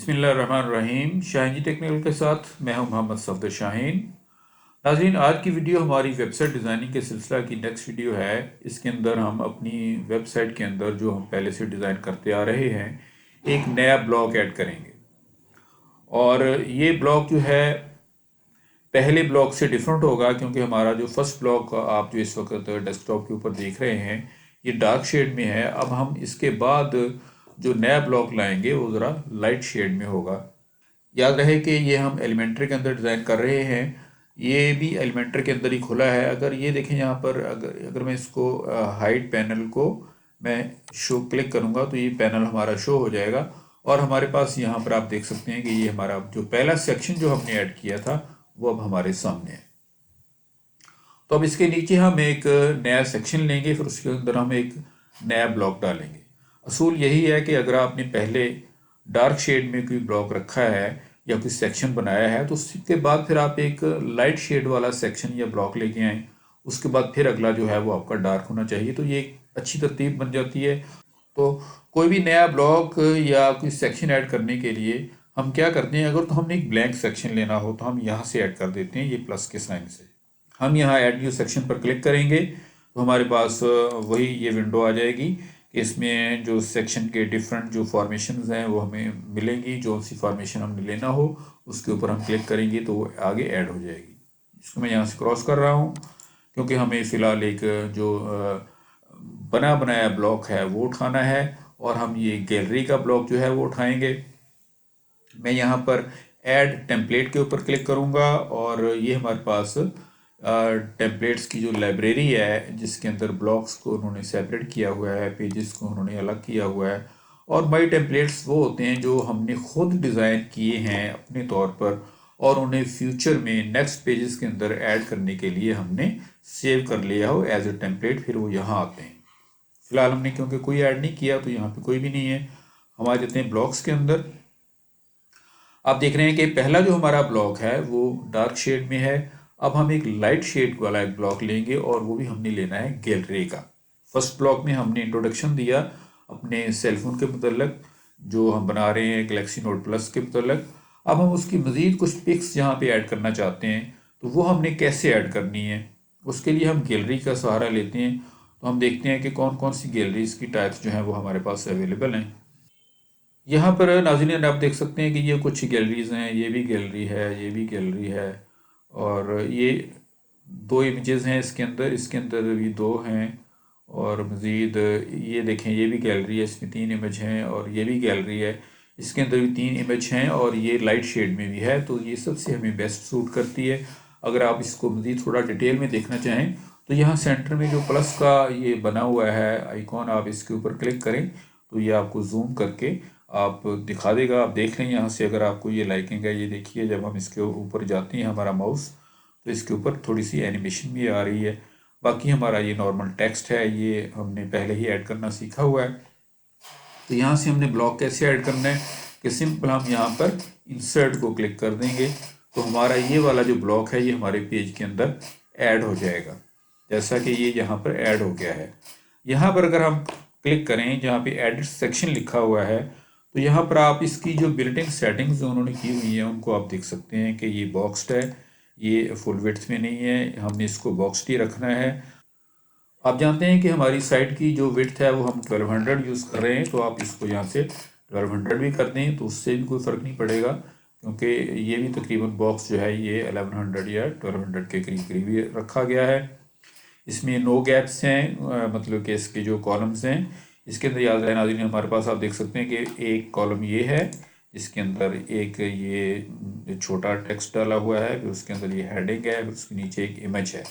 बिस्मिल्लाहिर्रहमानिर्रहीम। शाहीन जी टेक्निकल के साथ मैं हूं मोहम्मद सफदर शाहीन। नाज़रीन, आज की वीडियो हमारी वेबसाइट डिज़ाइनिंग के सिलसिला की नेक्स्ट वीडियो है। इसके अंदर हम अपनी वेबसाइट के अंदर जो हम पहले से डिज़ाइन करते आ रहे हैं एक नया ब्लॉक ऐड करेंगे। और ये ब्लॉक जो है पहले ब्लॉक से डिफरेंट होगा, क्योंकि हमारा जो फर्स्ट ब्लॉक आप जो इस वक्त डेस्कटॉप के ऊपर देख रहे हैं ये डार्क शेड में है। अब हम इसके बाद जो नया ब्लॉक लाएंगे वो ज़रा लाइट शेड में होगा। याद रहे कि ये हम एलिमेंट्री के अंदर डिज़ाइन कर रहे हैं, ये भी एलिमेंट्री के अंदर ही खुला है। अगर ये देखें यहाँ पर, अगर मैं इसको हाइड पैनल को मैं शो क्लिक करूँगा तो ये पैनल हमारा शो हो जाएगा। और हमारे पास यहाँ पर आप देख सकते हैं कि ये हमारा जो पहला सेक्शन जो हमने ऐड किया था वो अब हमारे सामने है। तो अब इसके नीचे हम एक नया सेक्शन लेंगे, फिर उसके अंदर हम एक नया ब्लॉक डालेंगे। असूल यही है कि अगर आपने पहले डार्क शेड में कोई ब्लॉक रखा है या कोई सेक्शन बनाया है तो उसके बाद फिर आप एक लाइट शेड वाला सेक्शन या ब्लॉक लेके आएँ, उसके बाद फिर अगला जो है वो आपका डार्क होना चाहिए। तो ये एक अच्छी तरतीब बन जाती है। तो कोई भी नया ब्लॉक या कोई सेक्शन ऐड करने के लिए हम क्या करते हैं, अगर तो हमने एक ब्लैंक सेक्शन लेना हो तो हम यहाँ से ऐड कर देते हैं ये प्लस के साइन से। हम यहाँ ऐड न्यू सेक्शन पर क्लिक करेंगे तो हमारे पास वही ये विंडो आ जाएगी कि इसमें जो सेक्शन के डिफरेंट जो फॉर्मेशंस हैं वो हमें मिलेंगी। जो सी फॉर्मेशन हमने लेना हो उसके ऊपर हम क्लिक करेंगे तो वो आगे ऐड हो जाएगी। इसको मैं यहाँ से क्रॉस कर रहा हूँ क्योंकि हमें फ़िलहाल एक जो बना बनाया ब्लॉक है वो उठाना है और हम ये गैलरी का ब्लॉक जो है वो उठाएंगे। मैं यहाँ पर ऐड टेम्पलेट के ऊपर क्लिक करूँगा और ये हमारे पास टेम्पलेट्स की जो लाइब्रेरी है जिसके अंदर ब्लॉक्स को उन्होंने सेपरेट किया हुआ है, पेजेस को उन्होंने अलग किया हुआ है। और माई टेम्पलेट्स वो होते हैं जो हमने खुद डिज़ाइन किए हैं अपने तौर पर और उन्हें फ्यूचर में नेक्स्ट पेजेस के अंदर ऐड करने के लिए हमने सेव कर लिया हो एज ए टेम्पलेट, फिर वो यहाँ आते हैं। फिलहाल हमने क्योंकि कोई ऐड नहीं किया तो यहाँ पे कोई भी नहीं है। हम आ जाते हैं ब्लॉक्स के अंदर। आप देख रहे हैं कि पहला जो हमारा ब्लॉक है वो डार्क शेड में है। अब हम एक लाइट शेड वाला एक ब्लॉक लेंगे और वो भी हमने लेना है गैलरी का। फर्स्ट ब्लॉक में हमने इंट्रोडक्शन दिया अपने सेलफोन के मतलब जो हम बना रहे हैं गैलेक्सी नोट प्लस के मतलब। अब हम उसकी मज़ीद कुछ पिक्स यहाँ पे ऐड करना चाहते हैं तो वो हमने कैसे ऐड करनी है, उसके लिए हम गैलरी का सहारा लेते हैं। तो हम देखते हैं कि कौन कौन सी गैलरीज की टाइप्स जो हैं वो हमारे पास अवेलेबल हैं। यहाँ पर नाज़रीन आप देख सकते हैं कि ये कुछ गैलरीज हैं, ये भी गैलरी है, ये भी गैलरी है और ये दो इमेजेस हैं इसके अंदर भी दो हैं। और मज़ीद ये देखें ये भी गैलरी है, इसमें 3 इमेज हैं और ये भी गैलरी है, इसके अंदर भी 3 इमेज हैं और ये लाइट शेड में भी है। तो ये सबसे हमें बेस्ट सूट करती है। अगर आप इसको मज़ीद थोड़ा डिटेल में देखना चाहें तो यहाँ सेंटर में जो प्लस का ये बना हुआ है आइकॉन, आप इसके ऊपर क्लिक करें तो ये आपको जूम करके आप दिखा देगा। आप देख लें यहाँ से अगर आपको ये लाइकिंग है। ये देखिए जब हम इसके ऊपर जाते हैं हमारा माउस तो इसके ऊपर थोड़ी सी एनिमेशन भी आ रही है। बाकी हमारा ये नॉर्मल टेक्स्ट है, ये हमने पहले ही ऐड करना सीखा हुआ है। तो यहाँ से हमने ब्लॉक कैसे ऐड करना है कि सिंपल हम यहाँ पर इंसर्ट को क्लिक कर देंगे तो हमारा ये वाला जो ब्लॉक है ये हमारे पेज के अंदर ऐड हो जाएगा, जैसा कि ये यहाँ पर ऐड हो गया है। यहाँ पर अगर हम क्लिक करें जहाँ पे एडिट सेक्शन लिखा हुआ है तो यहाँ पर आप इसकी जो बिल्ट-इन सेटिंग्स जो उन्होंने की हुई हैं उनको आप देख सकते हैं कि ये बॉक्स्ड है, ये फुल विड्थ में नहीं है, हमने इसको बॉक्स्ड ही रखना है। आप जानते हैं कि हमारी साइट की जो विड्थ है वो हम 1200 यूज़ कर रहे हैं, तो आप इसको यहाँ से 1200 भी कर दें तो उससे भी कोई फ़र्क नहीं पड़ेगा, क्योंकि ये भी तकरीबन बॉक्स जो है ये 1100 या 1200 के करीब करीब ही रखा गया है। इसमें नो गैप्स हैं, मतलब कि इसके जो कॉलम्स हैं इसके अंदर याद रहे नाज़रीन हमारे पास आप देख सकते हैं कि एक कॉलम ये है जिसके अंदर एक ये छोटा टेक्स्ट डाला हुआ है, फिर उसके अंदर ये हेडिंग है, फिर उसके नीचे एक इमेज है।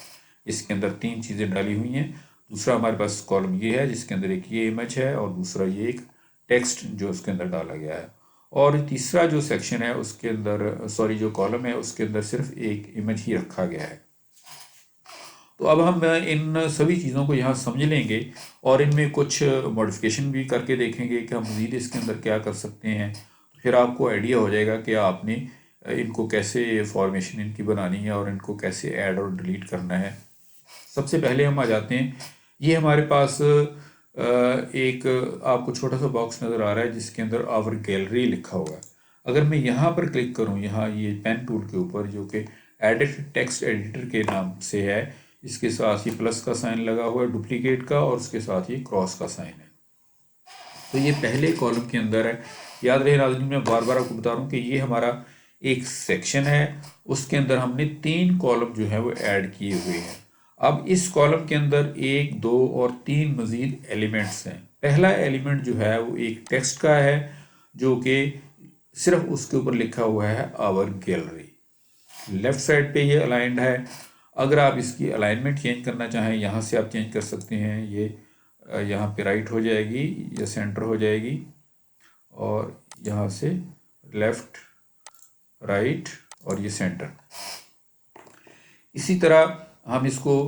इसके अंदर 3 चीज़ें डाली हुई हैं। दूसरा हमारे पास कॉलम ये है जिसके अंदर एक ये इमेज है और दूसरा ये एक टेक्स्ट जो उसके अंदर डाला गया है। और तीसरा जो सेक्शन है उसके अंदर जो कॉलम है उसके अंदर सिर्फ एक इमेज ही रखा गया है। तो अब हम इन सभी चीज़ों को यहाँ समझ लेंगे और इनमें कुछ मॉडिफिकेशन भी करके देखेंगे कि हम मज़ीद इसके अंदर क्या कर सकते हैं। फिर आपको आइडिया हो जाएगा कि आपने इनको कैसे फॉर्मेशन इनकी बनानी है और इनको कैसे ऐड और डिलीट करना है। सबसे पहले हम आ जाते हैं, ये हमारे पास एक आपको छोटा सा बॉक्स नज़र आ रहा है जिसके अंदर आवर गैलरी लिखा हुआ है। अगर मैं यहाँ पर क्लिक करूँ, यहाँ ये पेन टूल के ऊपर जो कि एडिट टेक्स्ट एडिटर के नाम से है, इसके साथ ये प्लस का साइन लगा हुआ है डुप्लीकेट का, और उसके साथ ये क्रॉस का साइन है। तो ये पहले कॉलम के अंदर है। याद रहे नाज़रीन, मैं बार बार आपको बता रहा हूँ कि ये हमारा एक सेक्शन है, उसके अंदर हमने 3 कॉलम जो है वो ऐड किए हुए हैं। अब इस कॉलम के अंदर 1, 2 और 3 मज़ीद एलिमेंट्स हैं। पहला एलिमेंट जो है वो एक टेक्स्ट का है, जो कि सिर्फ उसके ऊपर लिखा हुआ है आवर गैलरी। लेफ्ट साइड पे ये अलाइंड है। अगर आप इसकी अलाइनमेंट चेंज करना चाहें, यहाँ से आप चेंज कर सकते हैं। ये यहाँ पे राइट हो जाएगी या सेंटर हो जाएगी, और यहाँ से लेफ़्ट, राइट और ये सेंटर। इसी तरह हम इसको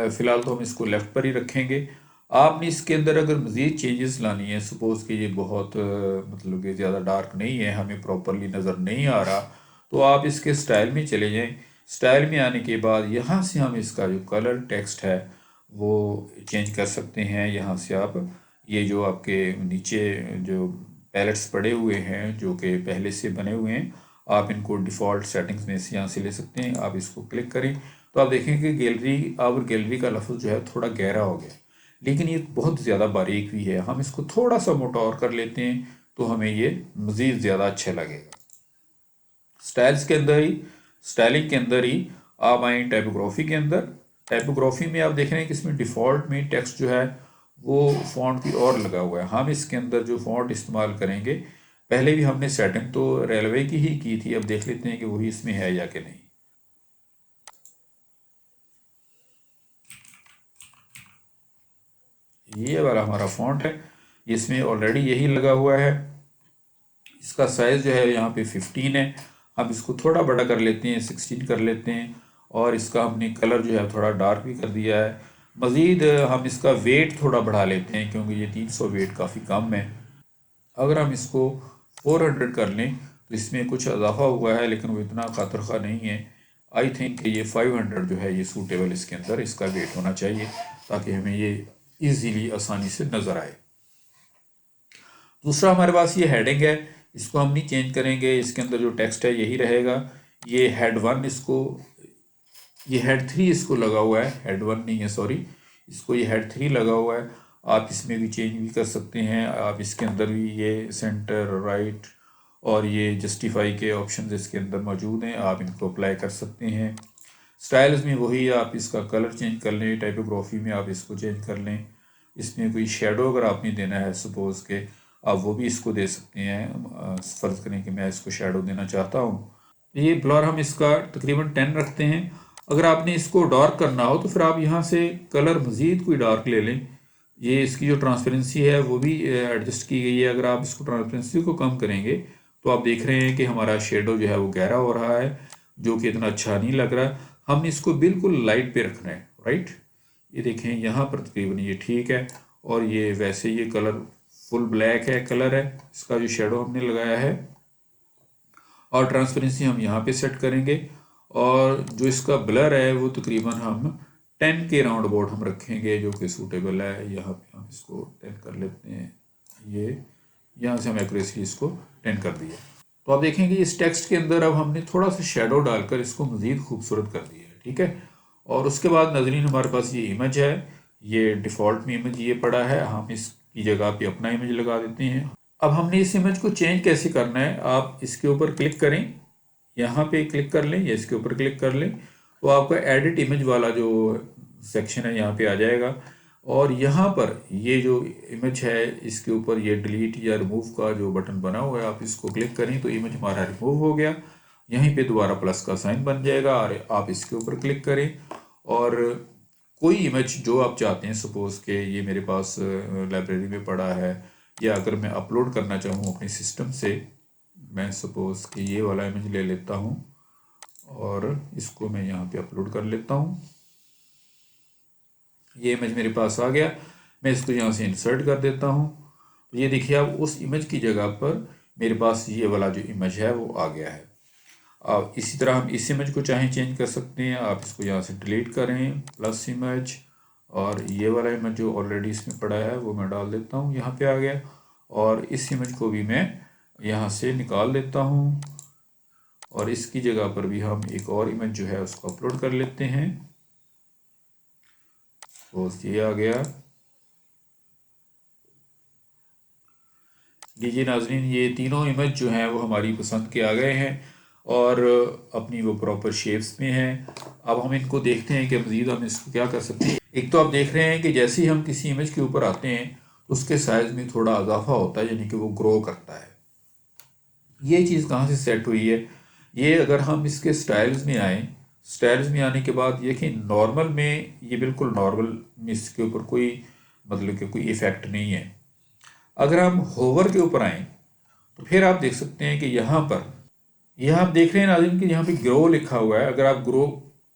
फ़िलहाल तो हम इसको लेफ़्ट पर ही रखेंगे। आपने इसके अंदर अगर मज़ीद चेंजेस लानी है, सपोज़ कि ये बहुत मतलब कि ज़्यादा डार्क नहीं है, हमें प्रॉपरली नज़र नहीं आ रहा, तो आप इसके स्टाइल में चले जाएं। स्टाइल में आने के बाद यहाँ से हम इसका जो कलर टेक्स्ट है वो चेंज कर सकते हैं। यहाँ से आप ये जो आपके नीचे जो पैलेट्स पड़े हुए हैं जो कि पहले से बने हुए हैं, आप इनको डिफ़ॉल्ट सेटिंग्स में से यहाँ से ले सकते हैं। आप इसको क्लिक करें तो आप देखें कि गैलरी, आवर गैलरी का लफ्ज़ जो है थोड़ा गहरा हो गया, लेकिन ये बहुत ज़्यादा बारीक भी है। हम इसको थोड़ा सा मोटा और कर लेते हैं तो हमें ये मज़ीद ज़्यादा अच्छा लगेगा। स्टाइल्स के अंदर ही, स्टाइलिंग के अंदर ही आप आए टाइपोग्राफी के अंदर। टाइपोग्राफी में आप देख रहे हैं कि इसमें डिफ़ॉल्ट में टेक्स्ट जो है वो फ़ॉन्ट की और लगा हुआ है। हम इसके अंदर जो फ़ॉन्ट इस्तेमाल करेंगे, पहले भी हमने सेटिंग तो रेलवे की ही की थी, अब देख लेते हैं कि वही इसमें है या कि नहीं। ये वाला हमारा फ़ॉन्ट है, इसमें ऑलरेडी यही लगा हुआ है। इसका साइज़ जो है यहाँ पे 15 है। हम इसको थोड़ा बड़ा कर लेते हैं, 16 कर लेते हैं, और इसका हमने कलर जो है थोड़ा डार्क भी कर दिया है। मज़ीद हम इसका वेट थोड़ा बढ़ा लेते हैं, क्योंकि ये 300 वेट काफ़ी कम है। अगर हम इसको 400 कर लें तो इसमें कुछ इजाफा हुआ है, लेकिन वो इतना खातर खा नहीं है। आई थिंक ये 500 जो है ये सूटेबल इसके अंदर इसका वेट होना चाहिए, ताकि हमें ये इजीली आसानी से नज़र आए। दूसरा हमारे पास ये हेडिंग है, इसको हम नहीं चेंज करेंगे। इसके अंदर जो टेक्स्ट है यही रहेगा। ये हेड 1 इसको, ये हेड 3 इसको लगा हुआ है, हेड 1 नहीं है सॉरी, इसको ये हेड 3 लगा हुआ है। आप इसमें भी चेंज भी कर सकते हैं। आप इसके अंदर भी ये सेंटर, राइट और ये जस्टिफाई के ऑप्शन इसके अंदर मौजूद हैं, आप इनको अप्लाई कर सकते हैं। स्टाइल्स में वही, आप इसका कलर चेंज कर लें। टाइपोग्राफी में आप इसको चेंज कर लें। इसमें कोई शेडो अगर आपने देना है सपोज़ के, आप वो भी इसको दे सकते हैं। फ़र्ज़ करें कि मैं इसको शेडो देना चाहता हूँ, ये ब्लर हम इसका तकरीबन 10 रखते हैं। अगर आपने इसको डार्क करना हो तो फिर आप यहाँ से कलर मज़ीद कोई डार्क ले लें। ये इसकी जो ट्रांसपेरेंसी है वो भी एडजस्ट की गई है। अगर आप इसको ट्रांसपेरेंसी को कम करेंगे तो आप देख रहे हैं कि हमारा शेडो जो है वो गहरा हो रहा है, जो कि इतना अच्छा नहीं लग रहा। हमने इसको बिल्कुल लाइट पे रखना है, राइट। ये देखें यहाँ पर तकरीबन ये ठीक है, और ये वैसे ये कलर फुल ब्लैक है, कलर है इसका जो शेडो हमने लगाया है। और ट्रांसपेरेंसी हम यहाँ पे सेट करेंगे, और जो इसका ब्लर है वो तकरीबन हम 10 के राउंड अबाउट हम रखेंगे, जो कि सूटेबल है। यहाँ पे हम इसको 10 कर लेते हैं। ये यहाँ से हम एक्यूरेसी इसको 10 कर दिया। तो आप देखेंगे इस टेक्स्ट के अंदर अब हमने थोड़ा सा शेडो डालकर इसको मज़ीद खूबसूरत कर दिया है, ठीक है। और उसके बाद नाज़रीन हमारे पास ये इमेज है, ये डिफ़ॉल्ट में इमेज ये पड़ा है, हम इसकी जगह पे अपना इमेज लगा देते हैं। अब हमने इस इमेज को चेंज कैसे करना है, आप इसके ऊपर क्लिक करें, यहाँ पे क्लिक कर लें या इसके ऊपर क्लिक कर लें, तो आपका एडिट इमेज वाला जो सेक्शन है यहाँ पे आ जाएगा। और यहाँ पर ये जो इमेज है इसके ऊपर ये डिलीट या रिमूव का जो बटन बना हुआ है, आप इसको क्लिक करें तो इमेज हमारा रिमूव हो गया। यहीं पे दोबारा प्लस का साइन बन जाएगा, और आप इसके ऊपर क्लिक करें, और कोई इमेज जो आप चाहते हैं, सपोज़ के ये मेरे पास लाइब्रेरी में पड़ा है, या अगर मैं अपलोड करना चाहूँ अपने सिस्टम से, मैं सपोज़ कि ये वाला इमेज ले लेता हूँ और इसको मैं यहाँ पे अपलोड कर लेता हूँ। ये इमेज मेरे पास आ गया, मैं इसको यहाँ से इंसर्ट कर देता हूँ। तो ये देखिए अब उस इमेज की जगह पर मेरे पास ये वाला जो इमेज है वो आ गया है। अब इसी तरह हम इस इमेज को चाहें चेंज कर सकते हैं। आप इसको यहाँ से डिलीट करें, प्लस इमेज, और ये वाला इमेज जो ऑलरेडी इसमें पड़ा है वो मैं डाल देता हूँ, यहाँ पे आ गया। और इस इमेज को भी मैं यहाँ से निकाल लेता हूँ और इसकी जगह पर भी हम एक और इमेज जो है उसको अपलोड कर लेते हैं। पोस्ट ये आ गया। लीजिए नाजरीन, ये तीनों इमेज जो हैं वो हमारी पसंद के आ गए हैं और अपनी वो प्रॉपर शेप्स में हैं। अब हम इनको देखते हैं कि मज़ीद हम इसको क्या कर सकते हैं। एक तो आप देख रहे हैं कि जैसे ही हम किसी इमेज के ऊपर आते हैं तो उसके साइज़ में थोड़ा इजाफा होता है, यानी कि वो ग्रो करता है। ये चीज़ कहाँ से सेट हुई है? ये अगर हम इसके स्टाइल्स में आए, स्टाइल्स में आने के बाद ये कि नॉर्मल में ये बिल्कुल नॉर्मल, इसके ऊपर कोई मतलब कि कोई इफ़ेक्ट नहीं है। अगर हम होवर के ऊपर आएँ तो फिर आप देख सकते हैं कि यहाँ आप देख रहे हैं नाज़रीन कि यहाँ पे ग्रो लिखा हुआ है। अगर आप ग्रो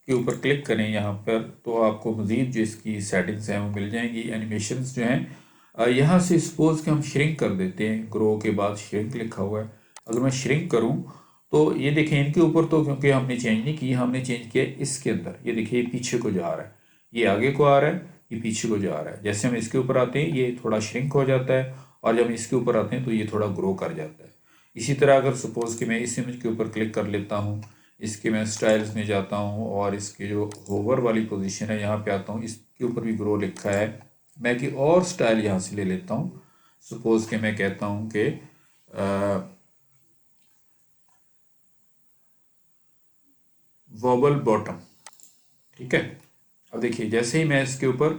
के ऊपर क्लिक करें यहाँ पर तो आपको मज़ीद जो इसकी सेटिंग्स हैं वो मिल जाएंगी। एनिमेशंस जो हैं यहाँ से सपोज कि हम श्रिंक कर देते हैं, ग्रो के बाद श्रिंक लिखा हुआ है। अगर मैं श्रिंक करूँ तो ये देखें इनके ऊपर तो क्योंकि हमने चेंज नहीं की, हमने चेंज किया इसके अंदर। ये देखिए पीछे को जा रहा है, ये आगे को आ रहा है, ये पीछे को जा रहा है। जैसे हम इसके ऊपर आते हैं ये थोड़ा श्रिंक हो जाता है और जब इसके ऊपर आते हैं तो ये थोड़ा ग्रो कर जाता है। इसी तरह अगर सपोज़ कि मैं इस इमेज के ऊपर क्लिक कर लेता हूँ, इसके मैं स्टाइल्स में जाता हूँ और इसके जो होवर वाली पोजीशन है यहाँ पे आता हूँ, इसके ऊपर भी ग्रो लिखा है। मैं कि और स्टाइल यहाँ से ले लेता हूँ। सपोज़ कि मैं कहता हूँ कि वॉबल बॉटम, ठीक है। अब देखिए जैसे ही मैं इसके ऊपर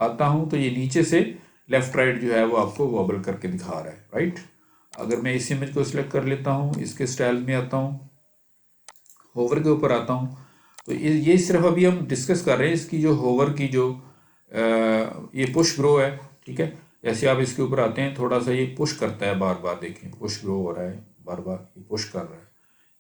आता हूँ तो ये नीचे से लेफ़्ट राइट जो है वो आपको वॉबल करके दिखा रहा है, राइट। अगर मैं इस इमेज को सिलेक्ट कर लेता हूँ, इसके स्टाइल में आता हूँ, होवर के ऊपर आता हूँ, तो ये सिर्फ अभी हम डिस्कस कर रहे हैं इसकी जो होवर की जो ये पुश ग्रो है, ठीक है। जैसे आप इसके ऊपर आते हैं थोड़ा सा ये पुश करता है, बार बार देखें पुश ग्रो हो रहा है, बार बार ये पुश कर रहा है,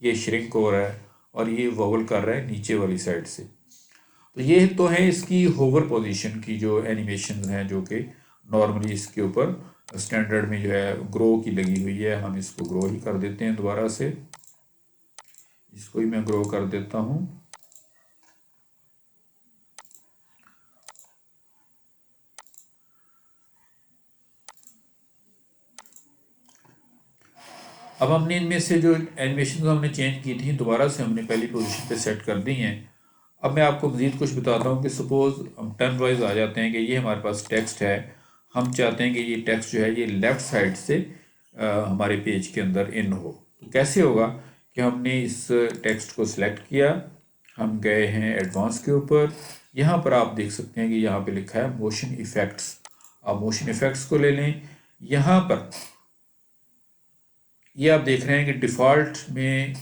ये श्रिंक हो रहा है और ये वॉबल कर रहा है नीचे वाली साइड से। तो ये तो है इसकी होवर पोजीशन की जो एनिमेशन हैं जो कि नॉर्मली इसके ऊपर स्टैंडर्ड में जो है ग्रो की लगी हुई है। हम इसको ग्रो ही कर देते हैं दोबारा से, इसको ही मैं ग्रो कर देता हूँ। अब हमने इनमें से जो एनिमेशन हमने चेंज की थी दोबारा से हमने पहली पोजीशन पे सेट कर दी हैं। अब मैं आपको मज़ीद कुछ बताता हूँ कि सपोज़ हम टर्न वाइज आ जाते हैं कि ये हमारे पास टेक्स्ट है, हम चाहते हैं कि ये टेक्स्ट जो है ये लेफ़्ट साइड से हमारे पेज के अंदर इन हो। तो कैसे होगा कि हमने इस टेक्स्ट को सिलेक्ट किया, हम गए हैं एडवांस के ऊपर, यहाँ पर आप देख सकते हैं कि यहाँ पे लिखा है मोशन इफ़ेक्ट्स। आप मोशन इफ़ेक्ट्स को ले लें, यहाँ पर ये आप देख रहे हैं कि डिफ़ॉल्ट में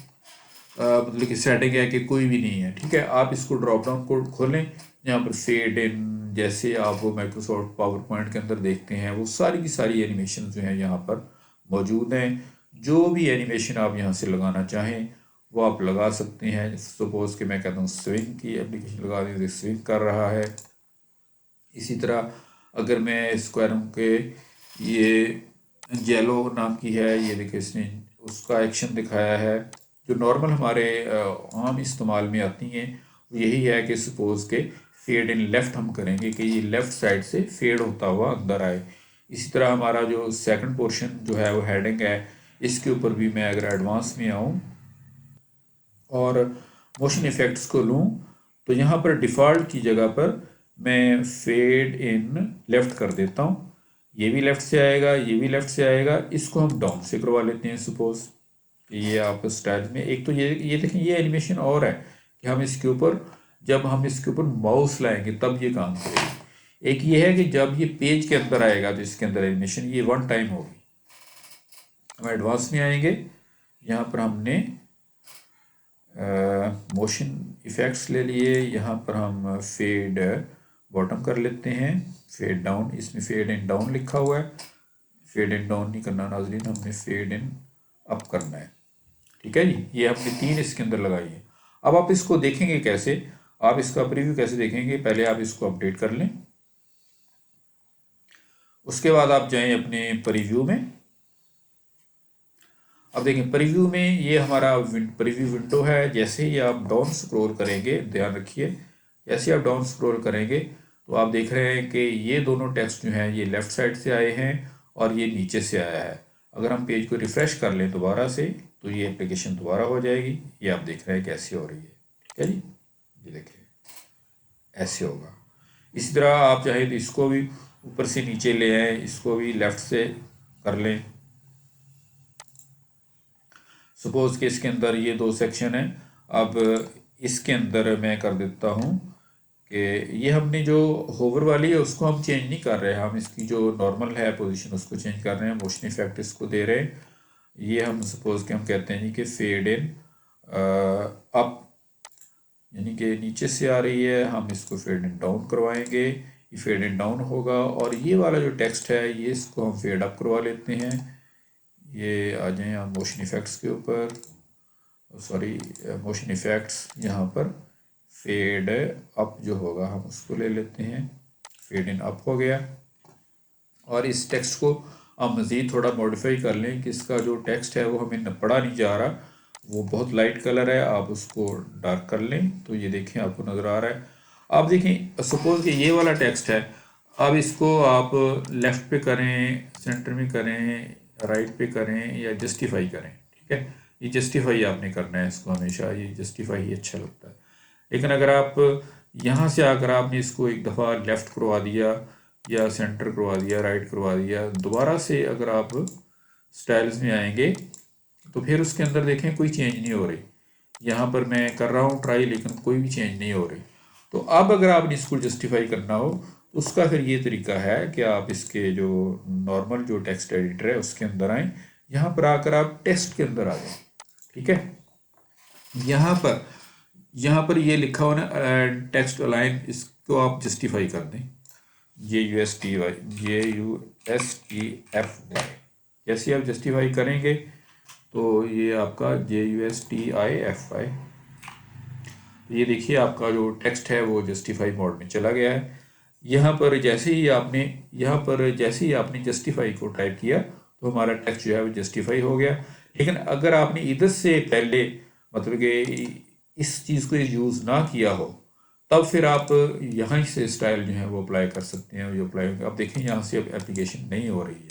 मतलब कि सेटिंग है कि कोई भी नहीं है, ठीक है। आप इसको ड्रॉप डाउन कोड खोलें, यहाँ पर फेड इन, जैसे आप वो माइक्रोसॉफ्ट पावर पॉइंट के अंदर देखते हैं वो सारी की सारी एनिमेशन जो हैं यहाँ पर मौजूद हैं। जो भी एनिमेशन आप यहाँ से लगाना चाहें वो आप लगा सकते हैं। सपोज़ कि मैं कहता हूँ स्विंग की एप्लीकेशन लगा दें, स्विंग कर रहा है। इसी तरह अगर मैं इसको कह रहा हूँ कि ये जेलो नाम की है, ये देखिए इसने उसका एक्शन दिखाया है जो नॉर्मल हमारे आम इस्तेमाल में आती हैं। यही है कि सपोज़ के फेड इन लेफ़्ट हम करेंगे कि ये लेफ़्ट साइड से फेड होता हुआ अंदर आए। इसी तरह हमारा जो सेकंड पोर्शन जो है वो हेडिंग है, इसके ऊपर भी मैं अगर एडवांस में आऊँ और मोशन इफ़ेक्ट्स को लूँ तो यहाँ पर डिफ़ॉल्ट की जगह पर मैं फेड इन लेफ़्ट कर देता हूँ। ये भी लेफ़्ट से आएगा, ये भी लेफ़्ट से आएगा। इसको हम डाउन से करवा लेते हैं सपोज़, ये आप स्टाइल में। एक तो ये देखें ये एनिमेशन और है कि हम इसके ऊपर जब हम इसके ऊपर माउस लाएंगे तब ये काम करेगी। एक ये है कि जब ये पेज के अंदर आएगा तो इसके अंदर एनिमेशन ये वन टाइम होगी। हम एडवांस में आएंगे, यहाँ पर हमने मोशन इफ़ेक्ट्स ले लिए, यहाँ पर हम फेड बॉटम कर लेते हैं, फेड डाउन, इसमें फेड इन डाउन लिखा हुआ है। फेड इन डाउन नहीं करना नाजरीन, हमने फेड इन अप करना है, ठीक है जी। ये हमने 3 इसके अंदर लगाई है। अब आप इसको देखेंगे कैसे, आप इसका प्रीव्यू कैसे देखेंगे, पहले आप इसको अपडेट कर लें, उसके बाद आप जाएं अपने प्रीव्यू में। अब देखें प्रीव्यू में ये हमारा प्रीव्यू विंडो है। जैसे ही आप डाउन स्क्रॉल करेंगे, ध्यान रखिए, जैसे आप डाउन स्क्रॉल करेंगे तो आप देख रहे हैं कि ये दोनों टेक्स्ट जो हैं ये लेफ़्ट साइड से आए हैं और ये नीचे से आया है। अगर हम पेज को रिफ़्रेश कर लें दोबारा से तो ये एप्लीकेशन दोबारा हो जाएगी। ये आप देख रहे हैं कैसे हो रही है, ठीक है जी। ये देखिए ऐसे होगा। इसी तरह आप चाहे तो इसको भी ऊपर से नीचे ले आए, इसको भी लेफ़्ट से कर लें। सपोज़ कि इसके अंदर ये 2 सेक्शन हैं। अब इसके अंदर मैं कर देता हूँ कि ये हमने जो होवर वाली है उसको हम चेंज नहीं कर रहे हैं, हम इसकी जो नॉर्मल है पोजीशन उसको चेंज कर रहे हैं, मोशन इफेक्ट इसको दे रहे हैं। ये हम सपोज़ कि हम कहते हैं जी कि फेड इन अप, यानी कि नीचे से आ रही है, हम इसको फेड इन डाउन करवाएंगे, ये फेड इन डाउन होगा। और ये वाला जो टेक्स्ट है ये इसको हम फेड अप करवा लेते हैं। ये आ जाए हम मोशन इफेक्ट्स के ऊपर, सॉरी मोशन इफेक्ट्स, यहाँ पर फेड अप जो होगा हम उसको ले लेते हैं। फेड इन अप हो गया। और इस टेक्स्ट को हम मज़ीद थोड़ा मॉडिफाई कर लें कि इसका जो टेक्स्ट है वो हमें पढ़ा नहीं जा रहा, वो बहुत लाइट कलर है, आप उसको डार्क कर लें तो ये देखें आपको नज़र आ रहा है। आप देखें सपोज़ कि ये वाला टेक्स्ट है, अब इसको आप लेफ़्ट पे करें, सेंटर में करें, राइट पे करें या जस्टिफाई करें, ठीक है। ये जस्टिफाई आपने करना है इसको हमेशा, ये जस्टिफाई ही अच्छा लगता है। लेकिन अगर आप यहाँ से आकर आपने इसको एक दफ़ा लेफ़्ट करवा दिया या सेंटर करवा दिया, राइट करवा दिया, दोबारा से अगर आप स्टाइल्स में आएंगे तो फिर उसके अंदर देखें कोई चेंज नहीं हो रही। यहाँ पर मैं कर रहा हूँ ट्राई, लेकिन कोई भी चेंज नहीं हो रही। तो अब अगर आपने इसको जस्टिफाई करना हो तो उसका फिर ये तरीका है कि आप इसके जो नॉर्मल जो टेक्स्ट एडिटर है उसके अंदर आएँ, यहाँ पर आकर आप टेक्स्ट के अंदर आ जाएं, ठीक है। यहाँ पर ये लिखा हुआ ना टेक्स्ट अलाइन, इसको आप जस्टिफाई कर दें, JUSTFY। जैसे आप जस्टिफाई करेंगे तो ये आपका JUSTIFY, ये देखिए आपका जो टेक्स्ट है वो जस्टिफाई मोड में चला गया है। यहाँ पर जैसे ही आपने जस्टिफाई को टाइप किया तो हमारा टेक्स्ट जो है वो जस्टिफाई हो गया। लेकिन अगर आपने इधर से पहले मतलब कि इस चीज़ को यूज़ ना किया हो तब फिर आप यहाँ से स्टाइल जो है वो अप्लाई कर सकते हैं। जो अप्लाई आप देखें यहाँ से अब एप्लीकेशन नहीं हो रही है।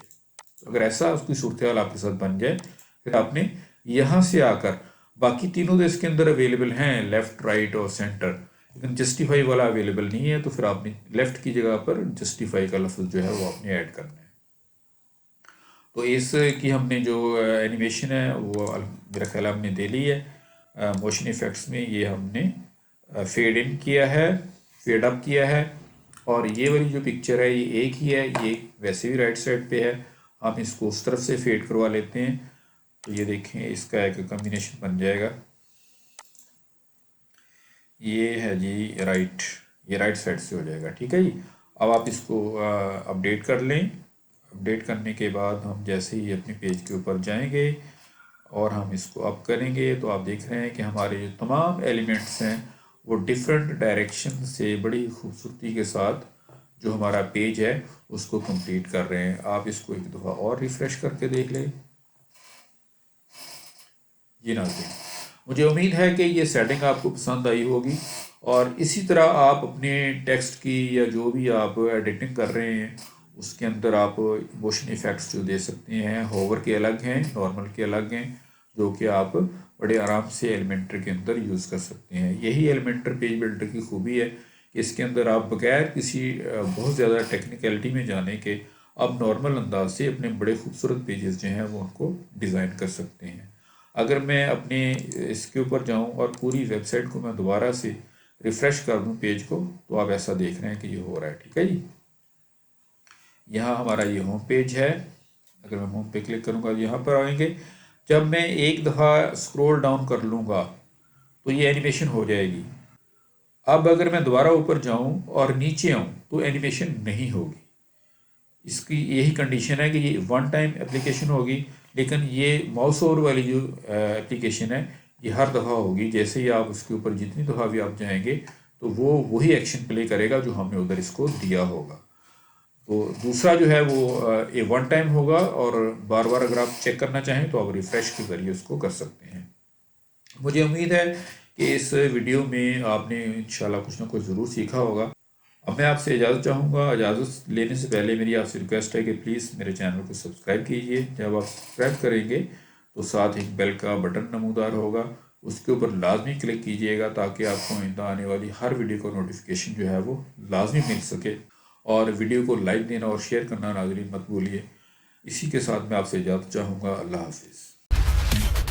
तो अगर ऐसा उसकी सूरत हाल आपके साथ बन जाए फिर आपने यहाँ से आकर, बाकी तीनों तो इसके अंदर अवेलेबल हैं, लेफ़्ट, राइट और सेंटर, लेकिन जस्टिफाई वाला अवेलेबल नहीं है, तो फिर आपने लेफ़्ट की जगह पर जस्टिफाई का लफ्ज़ जो है वो आपने ऐड करना है। तो इसकी हमने जो एनिमेशन है वो मेरा ख्याल हमने दे ली है। मोशन इफेक्ट्स में ये हमने फेड इन किया है, फेड अप किया है, और ये वाली जो पिक्चर है ये एक ही है, ये वैसे भी राइट साइड पे है, हम इसको उस तरफ से फेड करवा लेते हैं। तो ये देखें इसका एक कम्बिनेशन बन जाएगा। ये है जी राइट, ये राइट साइड से हो जाएगा, ठीक है जी। अब आप इसको अपडेट कर लें। अपडेट करने के बाद हम जैसे ही अपने पेज के ऊपर जाएंगे और हम इसको अप करेंगे तो आप देख रहे हैं कि हमारे जो तमाम एलिमेंट्स हैं वो डिफरेंट डायरेक्शन से बड़ी खूबसूरती के साथ जो हमारा पेज है उसको कंप्लीट कर रहे हैं। आप इसको एक दफ़ा और रिफ़्रेश करके देख लें। जी नाज़रीन, मुझे उम्मीद है कि ये सेटिंग आपको पसंद आई होगी, और इसी तरह आप अपने टेक्स्ट की या जो भी आप एडिटिंग कर रहे हैं उसके अंदर आप मोशन इफ़ेक्ट्स जो दे सकते हैं। होवर के अलग हैं, नॉर्मल के अलग हैं, जो कि आप बड़े आराम से एलिमेंटर के अंदर यूज़ कर सकते हैं। यही एलिमेंटर पेज बिल्डर की खूबी है कि इसके अंदर आप बगैर किसी बहुत ज़्यादा टेक्निकलिटी में जाने के आप नॉर्मल अंदाज से अपने बड़े खूबसूरत पेजेस जो हैं वो उनको डिज़ाइन कर सकते हैं। अगर मैं अपने इसके ऊपर जाऊं और पूरी वेबसाइट को मैं दोबारा से रिफ़्रेश कर दूं पेज को, तो आप ऐसा देख रहे हैं कि ये हो रहा है, ठीक है जी। यहाँ हमारा ये होम पेज है। अगर मैं होम पे क्लिक करूँगा यहाँ पर आएंगे। जब मैं एक दफ़ा स्क्रॉल डाउन कर लूँगा तो ये एनिमेशन हो जाएगी। अब अगर मैं दोबारा ऊपर जाऊँ और नीचे आऊँ तो एनिमेशन नहीं होगी। इसकी यही कंडीशन है कि ये वन टाइम एप्लीकेशन होगी, लेकिन ये माउस ओवर वाली जो एप्लीकेशन है ये हर दफ़ा होगी। जैसे ही आप उसके ऊपर जितनी दफ़ा भी आप जाएंगे तो वो वही एक्शन प्ले करेगा जो हमने उधर इसको दिया होगा। तो दूसरा जो है वो ये वन टाइम होगा, और बार बार अगर आप चेक करना चाहें तो आप रिफ़्रेश के ज़रिए उसको कर सकते हैं। मुझे उम्मीद है कि इस वीडियो में आपने इंशाल्लाह कुछ ना कुछ ज़रूर सीखा होगा। अब मैं आपसे इजाज़त चाहूँगा। इजाज़त लेने से पहले मेरी आपसे रिक्वेस्ट है कि प्लीज़ मेरे चैनल को सब्सक्राइब कीजिए। जब आप सब्सक्राइब करेंगे तो साथ एक बेल का बटन नमूदार होगा, उसके ऊपर लाजमी क्लिक कीजिएगा ताकि आपको आइंदा आने वाली हर वीडियो का नोटिफिकेशन जो है वो लाजमी मिल सके। और वीडियो को लाइक देना और शेयर करना नाज़रीन मत भूलिए। इसी के साथ मैं आपसे इजाज़त चाहूँगा। अल्लाह हाफिज़।